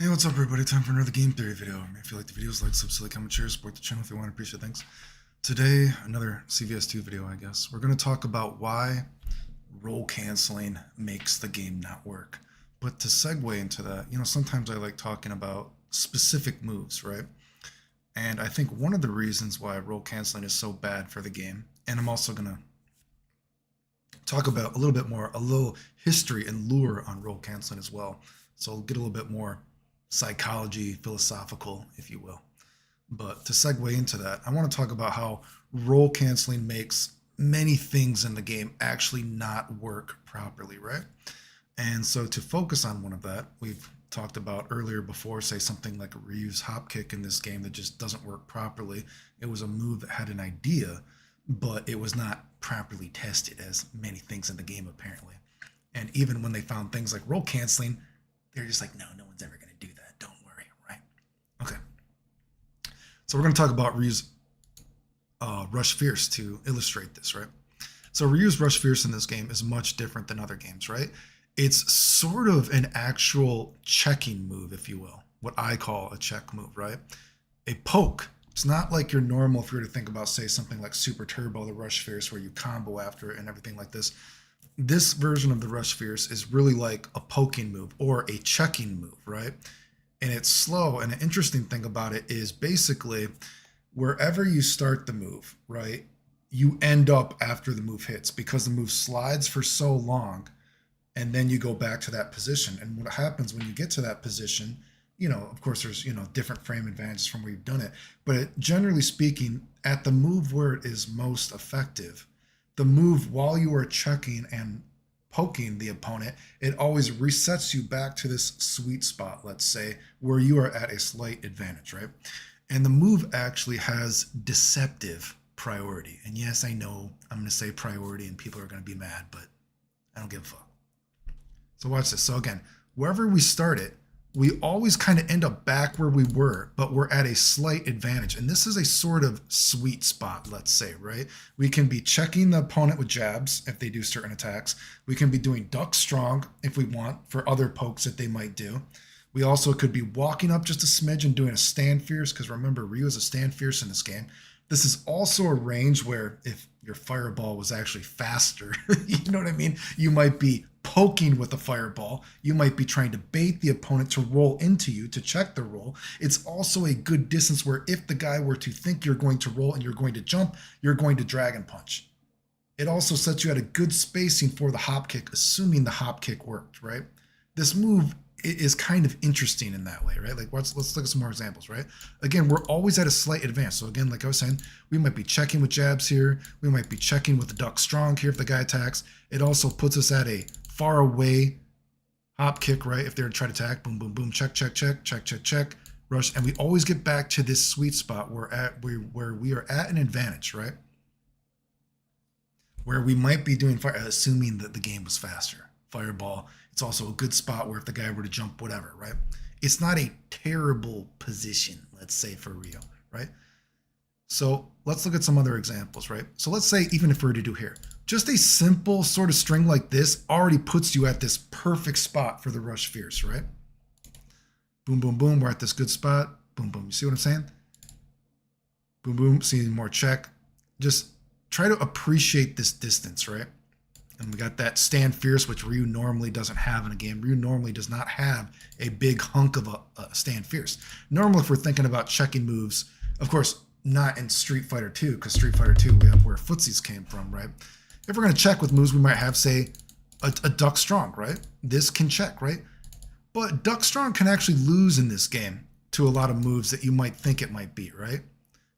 Hey, what's up everybody? Time for another game theory video. If you like the videos, like, subscribe, comment, share, support the channel if you want. Appreciate things. Today, another CVS2 video, I guess. We're going to talk about why roll canceling makes the game not work. But to segue into that, sometimes I like talking about specific moves, right? And I think one of the reasons why roll canceling is so bad for the game, and I'm also going to talk about a little history and lure on roll canceling as well. So I'll get a little bit more psychology, philosophical, if you will. But to segue into that, I want to talk about how roll canceling makes many things in the game actually not work properly, right? And so to focus on one of that, we've talked about earlier before, say something like Ryu's hop kick in this game that just doesn't work properly. It was a move that had an idea, but it was not properly tested, as many things in the game apparently. And even when they found things like roll canceling, they're just like, no one's ever going to do that. Don't worry, right? Okay. So we're going to talk about Ryu's Rush Fierce to illustrate this, right? So Ryu's Rush Fierce in this game is much different than other games, right? It's sort of an actual checking move, if you will, what I call a check move, right? A poke. It's not like your normal, if you were to think about, say, something like Super Turbo, the Rush Fierce, where you combo after it and everything like this. This version of the Rush Fierce is really like a poking move or a checking move, right? And it's slow. And an interesting thing about it is basically wherever you start the move, right, you end up after the move hits because the move slides for so long and then you go back to that position. And what happens when you get to that position, of course, there's, different frame advantages from where you've done it. But generally speaking, at the move where it is most effective, the move while you are checking and poking the opponent, it always resets you back to this sweet spot, let's say, where you are at a slight advantage, right? And the move actually has deceptive priority. And yes, I know I'm going to say priority and people are going to be mad, but I don't give a fuck. So watch this. So again, wherever we start it, we always kind of end up back where we were, but we're at a slight advantage. And this is a sort of sweet spot, let's say, right? We can be checking the opponent with jabs if they do certain attacks. We can be doing duck strong if we want for other pokes that they might do. We also could be walking up just a smidge and doing a stand fierce, because remember, Ryu is a stand fierce in this game. This is also a range where if your fireball was actually faster, you know what I mean? You might be poking with a fireball. You might be trying to bait the opponent to roll into you to check the roll. It's also a good distance where if the guy were to think you're going to roll and you're going to jump, you're going to dragon punch. It also sets you at a good spacing for the hop kick, assuming the hop kick worked, right? This move is kind of interesting in that way, right? Like, let's look at some more examples, right? Again, we're always at a slight advance. So again, like I was saying, we might be checking with jabs here. We might be checking with the duck strong here if the guy attacks. It also puts us at a far away hop kick, right? If they're trying to attack, boom, boom, boom, check, check, check, check, check, check, rush. And we always get back to this sweet spot where we are at an advantage, right? Where we might be doing fire, assuming that the game was faster. Fireball. It's also a good spot where if the guy were to jump, whatever, right? It's not a terrible position, let's say, for Ryu, right? So let's look at some other examples, right? So let's say even if we were to do here, just a simple sort of string like this already puts you at this perfect spot for the Rush Fierce, right? Boom, boom, boom, we're at this good spot. Boom, boom, you see what I'm saying? Boom, boom, see more check. Just try to appreciate this distance, right? And we got that stand fierce, which Ryu normally doesn't have in a game. Ryu normally does not have a big hunk of a stand fierce. Normally, if we're thinking about checking moves, of course, not in Street Fighter 2, because Street Fighter 2, we have where footsies came from, right? If we're going to check with moves, we might have, say, a duck strong, right? This can check, right? But duck strong can actually lose in this game to a lot of moves that you might think it might be, right?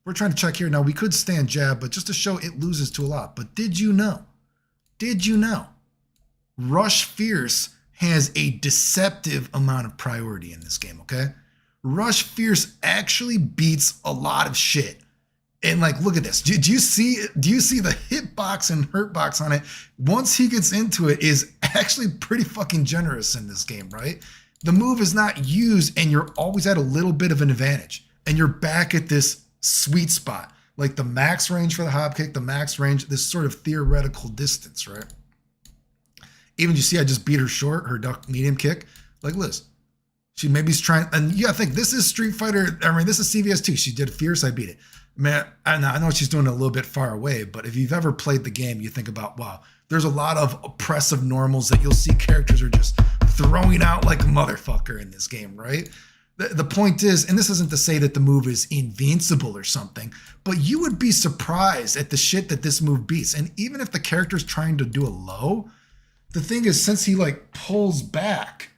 We're trying to check here. Now, we could stand jab, but just to show it loses to a lot. But did you know? Did you know Rush Fierce has a deceptive amount of priority in this game, okay? Rush Fierce actually beats a lot of shit. And like, look at this. Do you see the hitbox and hurtbox on it? Once he gets into it, is actually pretty fucking generous in this game, right? The move is not used and you're always at a little bit of an advantage. And you're back at this sweet spot. Like the max range for the hop kick, the max range, this sort of theoretical distance, right? Even you see, I just beat her short, her duck medium kick. Like, Liz, She maybe is trying, and you gotta think, this is Street Fighter, I mean, this is CVS2. She did Fierce, I beat it. Man, I know she's doing it a little bit far away, but if you've ever played the game, you think about, wow, there's a lot of oppressive normals that you'll see characters are just throwing out like a motherfucker in this game, right? The point is, and this isn't to say that the move is invincible or something, but you would be surprised at the shit that this move beats. And even if the character's trying to do a low, the thing is, since he like pulls back,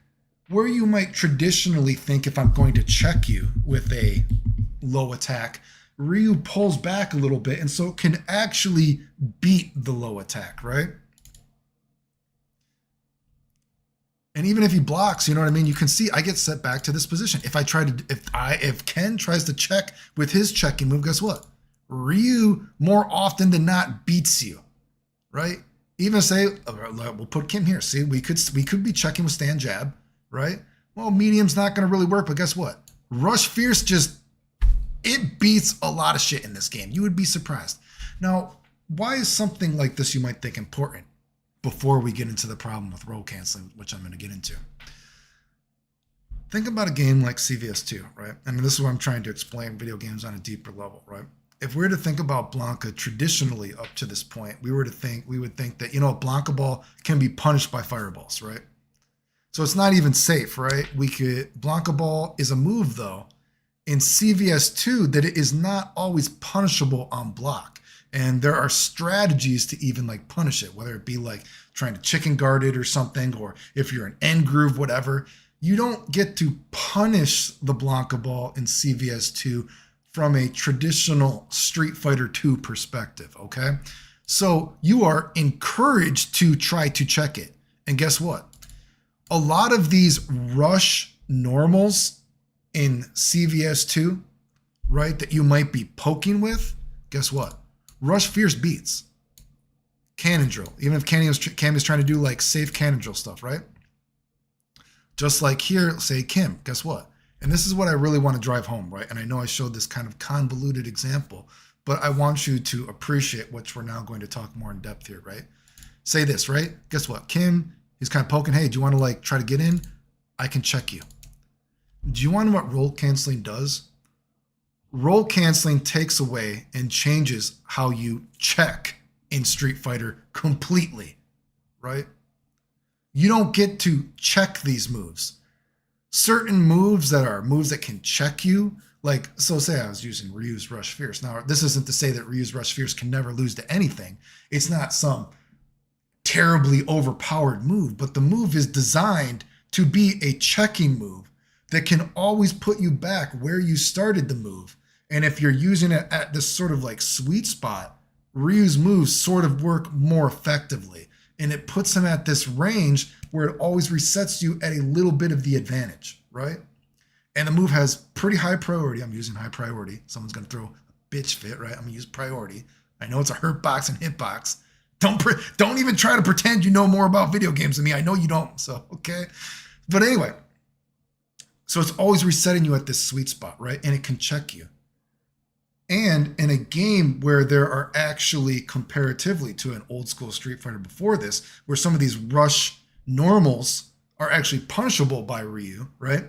where you might traditionally think if I'm going to check you with a low attack, Ryu pulls back a little bit, and so it can actually beat the low attack, right? And even if he blocks, you know what I mean? You can see I get set back to this position. If Ken tries to check with his checking move, guess what? Ryu more often than not beats you, right? Even say we'll put Kim here. See, we could be checking with stand jab, right? Well, medium's not going to really work, but guess what? Rush Fierce it beats a lot of shit in this game. You would be surprised. Now, why is something like this, you might think, important before we get into the problem with roll canceling, which I'm going to get into? Think about a game like CVS2, right? I mean, this is what I'm trying to explain video games on a deeper level, right? If we were to think about Blanca traditionally up to this point, we would think that, Blanca ball can be punished by fireballs, right? So it's not even safe, right? Blanca ball is a move, though, in CVS2 that it is not always punishable on block. And there are strategies to even like punish it, whether it be like trying to chicken guard it or something, or if you're an end groove, whatever. You don't get to punish the Blanca ball in CVS2 from a traditional Street Fighter 2 perspective, okay? So you are encouraged to try to check it. And guess what? A lot of these rush normals in CVS2, right, that you might be poking with, guess what? Rush Fierce beats cannon drill, even if Cam is trying to do like safe cannon drill stuff, right? Just like here, say Kim, guess what? And this is what I really want to drive home, right? And I know I showed this kind of convoluted example, but I want you to appreciate, which we're now going to talk more in depth here, right? Say this, right? Guess what? Kim, he's kind of poking, hey, do you want to like try to get in? I can check you. Do you want to know what roll canceling does? Roll canceling takes away and changes how you check in Street Fighter completely, right? You don't get to check these moves. Certain moves that can check you, like, so say I was using Ryu's Rush Fierce. Now, this isn't to say that Ryu's Rush Fierce can never lose to anything. It's not some terribly overpowered move, but the move is designed to be a checking move that can always put you back where you started the move. And if you're using it at this sort of like sweet spot, Ryu's moves sort of work more effectively. And it puts him at this range where it always resets you at a little bit of the advantage, right? And the move has pretty high priority. I'm using high priority. Someone's going to throw a bitch fit, right? I'm going to use priority. I know it's a hurt box and hit box. Don't even try to pretend you know more about video games than me. I know you don't. So, okay. But anyway, so it's always resetting you at this sweet spot, right? And it can check you. And in a game where there are actually, comparatively to an old school Street Fighter before this, where some of these rush normals are actually punishable by Ryu, right?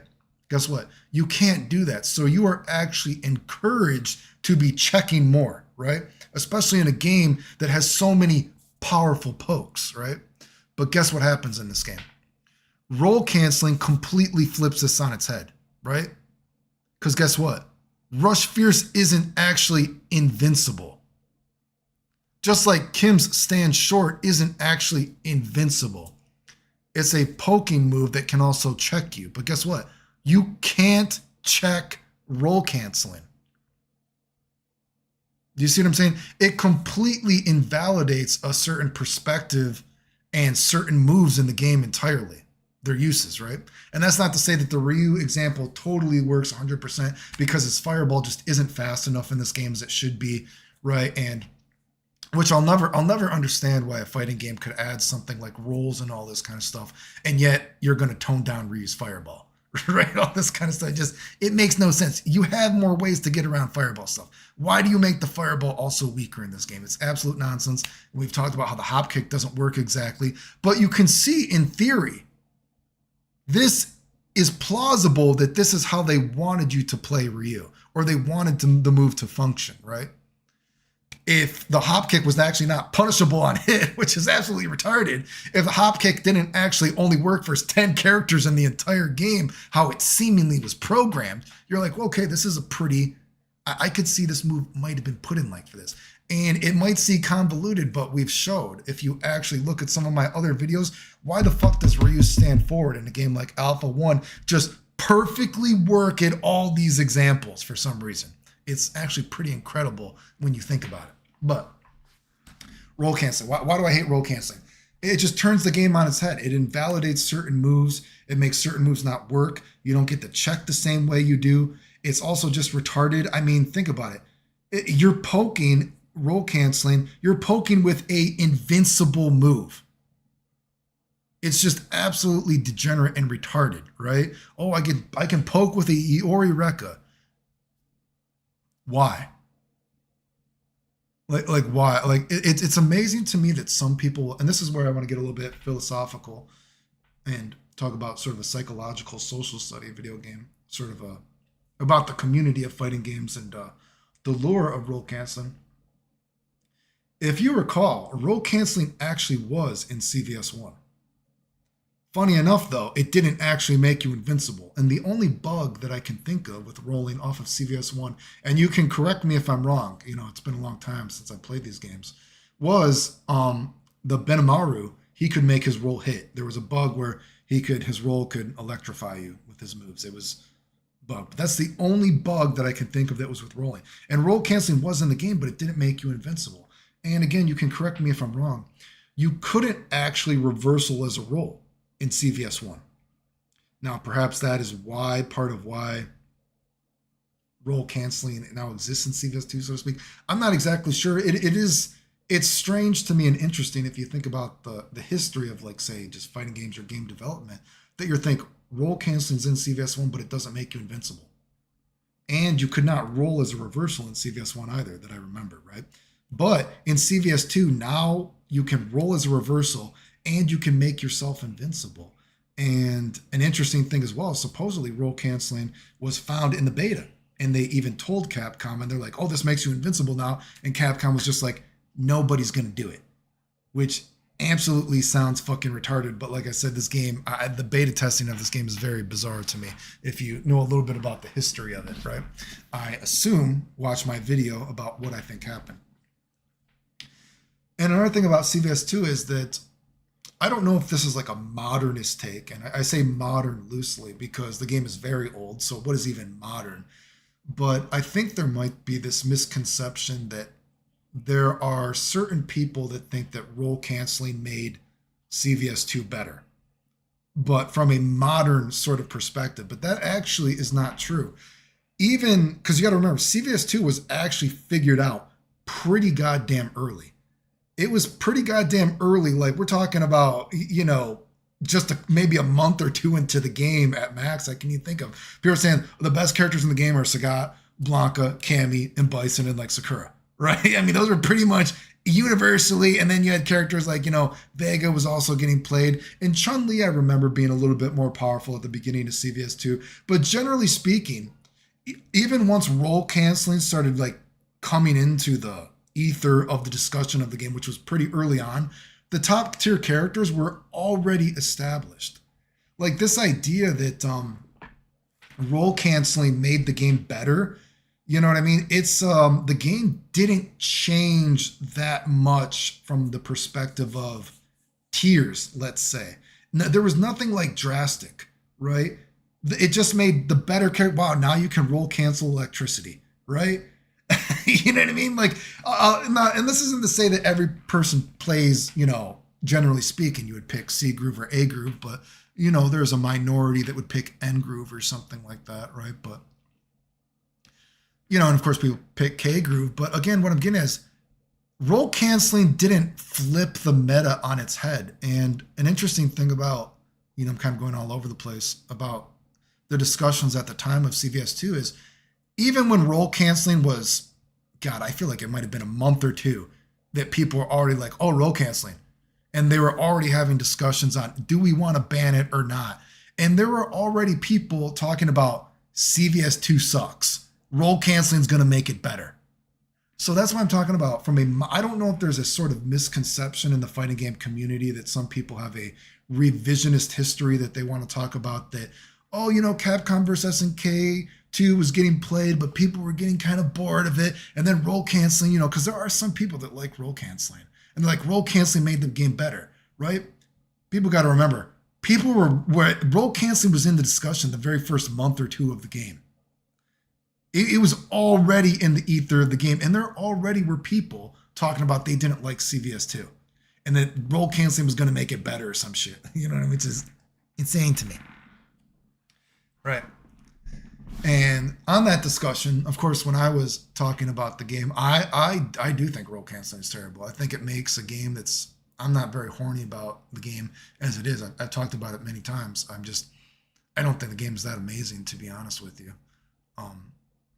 Guess what? You can't do that. So you are actually encouraged to be checking more, right? Especially in a game that has so many powerful pokes, right? But guess what happens in this game? Roll canceling completely flips this on its head, right? Because guess what? Rush Fierce isn't actually invincible. Just like Kim's stand short isn't actually invincible. It's a poking move that can also check you. But guess what? You can't check roll canceling. Do you see what I'm saying? It completely invalidates a certain perspective and certain moves in the game entirely. Their uses, right? And that's not to say that the Ryu example totally works 100% because his fireball just isn't fast enough in this game as it should be, right? And which I'll never understand why a fighting game could add something like rolls and all this kind of stuff, and yet you're going to tone down Ryu's fireball, right? All this kind of stuff, it makes no sense. You have more ways to get around fireball stuff. Why do you make the fireball also weaker in this game? It's absolute nonsense. We've talked about how the hop kick doesn't work exactly, but you can see in theory, this is plausible that this is how they wanted you to play Ryu, or they wanted the move to function, right? If the hop kick was actually not punishable on hit, which is absolutely retarded, if the hop kick didn't actually only work for 10 characters in the entire game, how it seemingly was programmed, you're like, well, okay, this is a pretty, I could see this move might have been put in like for this. And it might seem convoluted, but we've showed, if you actually look at some of my other videos, why the fuck does Ryu stand forward in a game like Alpha 1 just perfectly work at all these examples for some reason? It's actually pretty incredible when you think about it. But roll canceling. Why do I hate roll canceling? It just turns the game on its head. It invalidates certain moves. It makes certain moves not work. You don't get to check the same way you do. It's also just retarded. I mean, think about it. You're poking, roll canceling, you're poking with a invincible move. It's just absolutely degenerate and retarded, right? Oh, I can poke with a Iori Rekka. Why? Like why? Like it's amazing to me that some people, and this is where I want to get a little bit philosophical and talk about sort of a psychological social study video game, sort of about the community of fighting games and the lure of roll canceling. If you recall, roll canceling actually was in CVS1. Funny enough, though, it didn't actually make you invincible. And the only bug that I can think of with rolling off of CVS1, and you can correct me if I'm wrong, you know, it's been a long time since I played these games, was the Benimaru, he could make his roll hit. There was a bug where his roll could electrify you with his moves. It was bugged. But that's the only bug that I can think of that was with rolling. And roll canceling was in the game, but it didn't make you invincible. And again, you can correct me if I'm wrong. You couldn't actually reversal as a roll in CVS1. Now, perhaps that is part of why roll canceling now exists in CVS2, so to speak. I'm not exactly sure. It's strange to me and interesting if you think about the history of, like, say, just fighting games or game development, that you think roll canceling's in CVS1, but it doesn't make you invincible. And you could not roll as a reversal in CVS1 either, that I remember, right? But in CVS2, now you can roll as a reversal and you can make yourself invincible. And an interesting thing as well, supposedly roll canceling was found in the beta. And they even told Capcom, and they're like, oh, this makes you invincible now. And Capcom was just like, nobody's going to do it. Which absolutely sounds fucking retarded. But like I said, this game, the beta testing of this game is very bizarre to me. If you know a little bit about the history of it, right? I assume, watch my video about what I think happened. And another thing about CVS2 is that I don't know if this is like a modernist take, and I say modern loosely because the game is very old, so what is even modern? But I think there might be this misconception that there are certain people that think that roll canceling made CVS2 better, but from a modern sort of perspective. But that actually is not true. Even because you got to remember, CVS2 was actually figured out pretty goddamn early. It was pretty goddamn early. Like, we're talking about, you know, just maybe a month or two into the game at max. I can even think of people saying the best characters in the game are Sagat, Blanca, Cammy, and Bison, and like Sakura, right? I mean, those were pretty much universally. And then you had characters like, you know, Vega was also getting played. And Chun-Li, I remember being a little bit more powerful at the beginning of CVS2. But generally speaking, even once roll canceling started like coming into the ether of the discussion of the game, which was pretty early on, the top tier characters were already established. Like, this idea that roll canceling made the game better, you know what I mean? It's the game didn't change that much from the perspective of tiers, let's say. No, there was nothing like drastic, right? It just made the better character. Wow, now you can roll cancel electricity, right? You know what I mean? Like, and this isn't to say that every person plays, you know, generally speaking, you would pick C groove or A groove, but, you know, there's a minority that would pick N groove or something like that, right? But, you know, and of course people pick K groove. But again, what I'm getting at is roll canceling didn't flip the meta on its head. And an interesting thing about, you know, I'm kind of going all over the place about the discussions at the time of CVS2 is, even when roll canceling was, God, I feel like it might have been a month or two that people were already like, oh, roll canceling. And they were already having discussions on, do we want to ban it or not? And there were already people talking about CVS2 sucks. Roll canceling is going to make it better. So that's what I'm talking about. I don't know if there's a sort of misconception in the fighting game community that some people have a revisionist history that they want to talk about that, oh, Capcom versus SNK 2 was getting played, but people were getting kind of bored of it. And then roll canceling, because there are some people that like roll canceling. And like roll canceling made the game better, right? People got to remember, roll canceling was in the discussion the very first month or two of the game. It was already in the ether of the game, and there already were people talking about they didn't like CVS2, and that roll canceling was going to make it better or some shit. You know what I mean? Which is insane to me. Right. And on that discussion, of course, when I was talking about the game, I do think roll canceling is terrible. I think it makes a game I'm not very horny about the game as it is. I've talked about it many times. I don't think the game is that amazing, to be honest with you.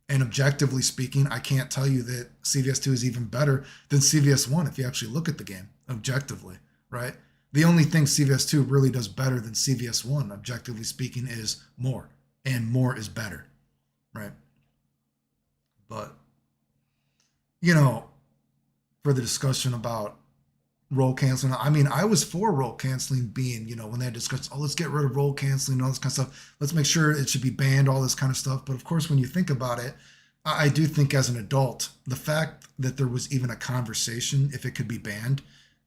And objectively speaking, I can't tell you that CVS2 is even better than CVS1 if you actually look at the game objectively, right? The only thing CVS2 really does better than CVS1, objectively speaking, is more. And more is better, right? But, for the discussion about roll canceling, I was for roll canceling being, when they discussed, let's get rid of roll canceling and all this kind of stuff. Let's make sure it should be banned, all this kind of stuff. But of course, when you think about it, I do think as an adult, the fact that there was even a conversation if it could be banned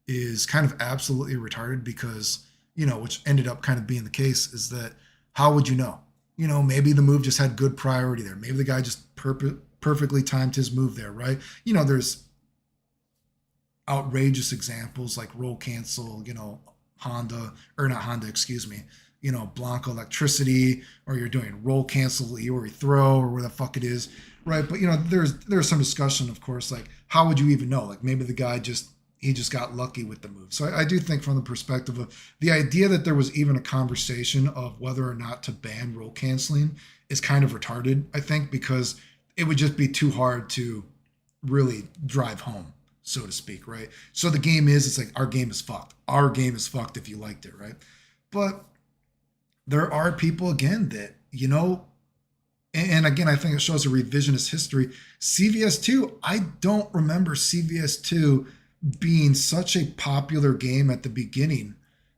is kind of absolutely retarded because, which ended up kind of being the case, is that how would you know? Maybe the move just had good priority there. Maybe the guy just perfectly timed his move there, right? There's outrageous examples like roll cancel, Blanco electricity, or you're doing roll cancel Iori throw or where the fuck it is, right? But there's some discussion, of course, like how would you even know? Like maybe the guy just got lucky with the move. So I do think from the perspective of the idea that there was even a conversation of whether or not to ban roll canceling is kind of retarded, I think, because it would just be too hard to really drive home, so to speak, right? So the game it's like our game is fucked. Our game is fucked if you liked it, right? But there are people, again, that, and again, I think it shows a revisionist history. CVS2, I don't remember CVS2 being such a popular game at the beginning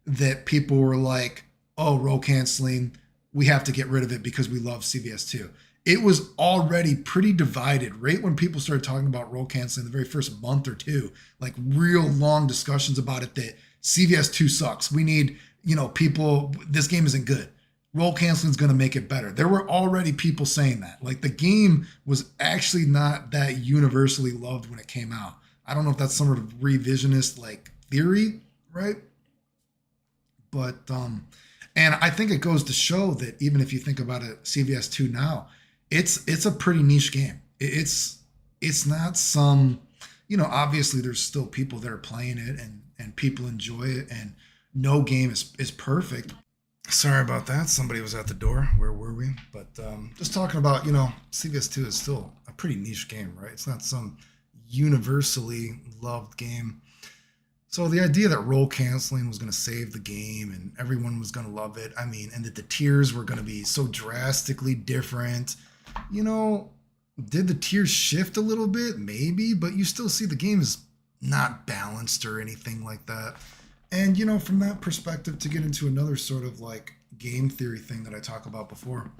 that people were like, oh, roll canceling, we have to get rid of it because we love CVS2. It was already pretty divided right when people started talking about roll canceling the very first month or two, like real long discussions about it that CVS2 sucks. We need, people, this game isn't good. Roll canceling is going to make it better. There were already people saying that. Like the game was actually not that universally loved when it came out. I don't know if that's some sort of revisionist like theory, right? But and I think it goes to show that even if you think about it, CVS2 now, it's a pretty niche game. It's not some, obviously there's still people that are playing it and people enjoy it, and no game is perfect. Sorry about that. Somebody was at the door. Where were we? But just talking about, CVS2 is still a pretty niche game, right? It's not some universally loved game. So the idea that roll canceling was going to save the game and everyone was going to love it, and that the tiers were going to be so drastically different, did the tiers shift a little bit? Maybe, but you still see the game is not balanced or anything like that. And, from that perspective, to get into another sort of like game theory thing that I talk about before,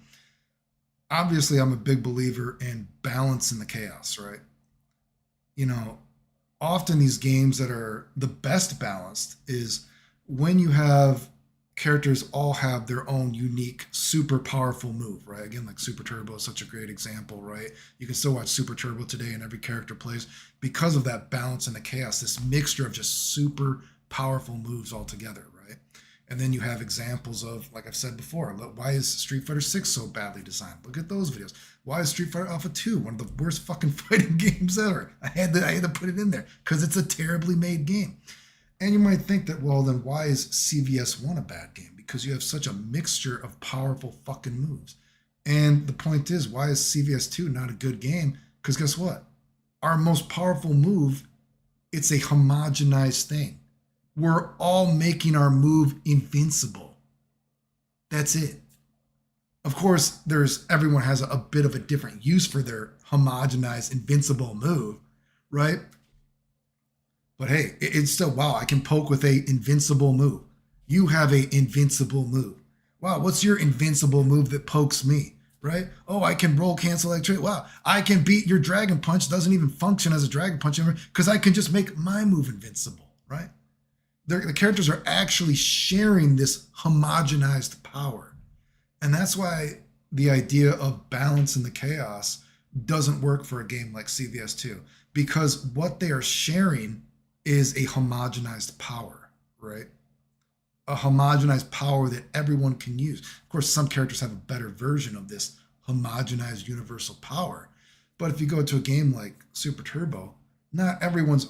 obviously I'm a big believer in balance in the chaos, right? Often these games that are the best balanced is when you have characters all have their own unique, super powerful move, right? Again, like Super Turbo is such a great example, right? You can still watch Super Turbo today and every character plays because of that balance in the chaos, this mixture of just super powerful moves all together, right? And then you have examples of, like I've said before, why is Street Fighter 6 so badly designed? Look at those videos. Why is Street Fighter Alpha 2 one of the worst fucking fighting games ever? I had to put it in there because it's a terribly made game. And you might think that, well, then why is CVS1 a bad game? Because you have such a mixture of powerful fucking moves. And the point is, why is CVS2 not a good game? Because guess what? Our most powerful move, it's a homogenized thing. We're all making our move invincible. That's it. Of course, everyone has a bit of a different use for their homogenized invincible move, right? But hey, it's still, wow, I can poke with a invincible move. You have a invincible move. Wow, what's your invincible move that pokes me, right? Oh, I can roll cancel electricity. Wow, I can beat your dragon punch. Doesn't even function as a dragon punch anymore because I can just make my move invincible, right? The characters are actually sharing this homogenized power. And that's why the idea of balance in the chaos doesn't work for a game like CVS2, because what they are sharing is a homogenized power, right? A homogenized power that everyone can use. Of course, some characters have a better version of this homogenized universal power. But if you go to a game like Super Turbo, not everyone has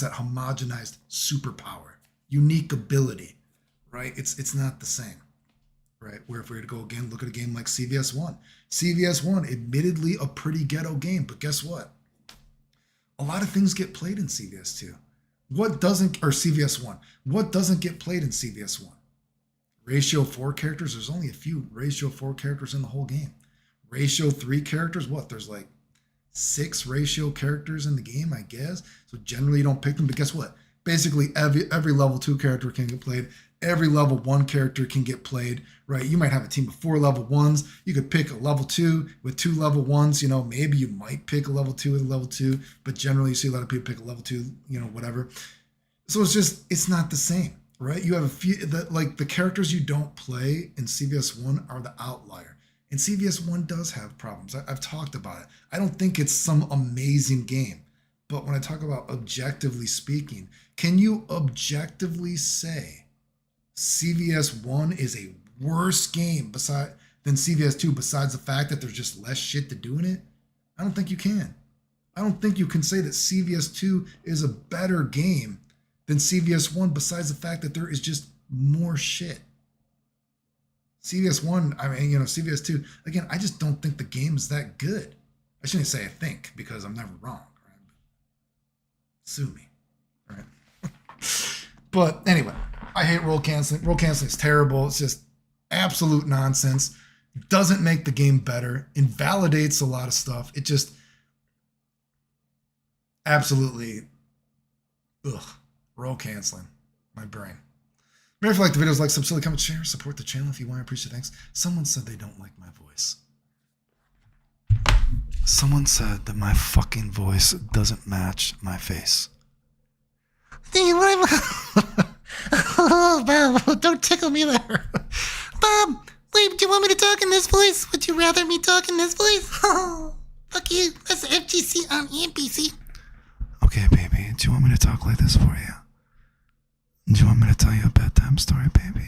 that homogenized superpower, unique ability, right? It's not the same, right? Where if we were to go again, look at a game like CVS1. CVS1, admittedly a pretty ghetto game, but guess what? A lot of things get played in CVS2. Or CVS1. What doesn't get played in CVS1? Ratio 4 characters, there's only a few ratio 4 characters in the whole game. Ratio 3 characters, there's like 6 ratio characters in the game, I guess. So generally you don't pick them, but guess what? Basically every level 2 character can get played. Every level 1 character can get played, right? You might have a team of 4 level 1s. You could pick a level 2 with 2 level 1s. You know, maybe you might pick a level 2 with a level 2, but generally you see a lot of people pick a level 2, whatever. So it's not the same, right? You have a few, the characters you don't play in CVS1 are the outlier. And CVS1 does have problems. I've talked about it. I don't think it's some amazing game. But when I talk about objectively speaking, can you objectively say CVS1 is a worse game than CVS2 besides the fact that there's just less shit to do in it? I don't think you can. I don't think you can say that CVS2 is a better game than CVS1 besides the fact that there is just more shit. CVS1, CVS2, again, I just don't think the game is that good. I shouldn't say I think because I'm never wrong, right? Sue me, right? But anyway, I hate roll canceling. Roll canceling is terrible. It's just absolute nonsense. Doesn't make the game better. Invalidates a lot of stuff. It just absolutely, roll canceling. My brain. Remember, if you like the videos, like, subscribe, comment, share, support the channel if you want. I appreciate it. Thanks. Someone said they don't like my voice. Someone said that my fucking voice doesn't match my face. Oh, Bob, don't tickle me there. Bob, wait, do you want me to talk in this voice? Would you rather me talk in this voice? Oh, fuck you. That's FGC on NPC. Okay, baby, do you want me to talk like this for you? Do you want me to tell you a bedtime story, baby?